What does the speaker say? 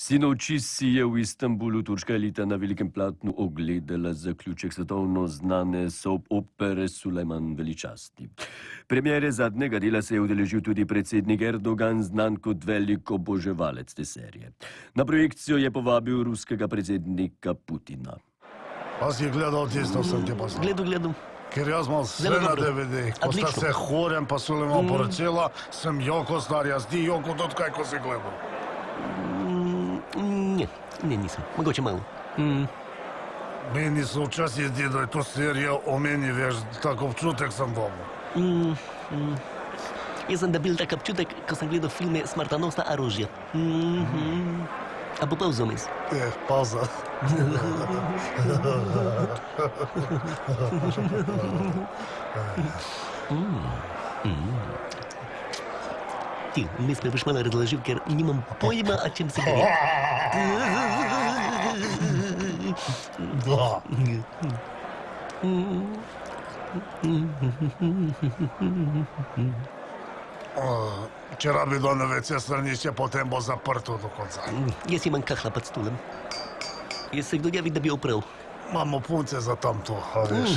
Sinoči si je v Istanbulu turška elita na velikem platnu ogledala zaključek svetovno znane soap opere Sulejman Veličastni. Premiere zadnjega dela se je udeležil tudi predsednik Erdogan, znan kot velik oboževalec te serije. Na projekcijo je povabil ruskega predsednika Putina. Pa si gledal tisto, sem ti poslal? Gledam. Ker jaz imam vse Zelo na dobro. DVD. Ko sta Odlično. se Horem pa Sulejman poročila, sem Joko star, jaz ti Joko tudi kaj, ko si gledal. Ne, nisem. Mogoče malo. Meni se včasih zdi, da je to serija o meni, veš, tako občutek sem dobil. Jaz sem dobil tak občutek, ko sem gledal filme Smrtonosna orožja. A bo pauzo vmes? Pauza. Ti, vmes me boš malo razložil, ker nimam pojma, o čem se gre. Da. Če rabi do na WC stranišče, potem bo zaprto do konca. Jaz imam kahla pod stolom. Jaz se kdo javi, da bi oprav. Imamo punce za tamto, a veš.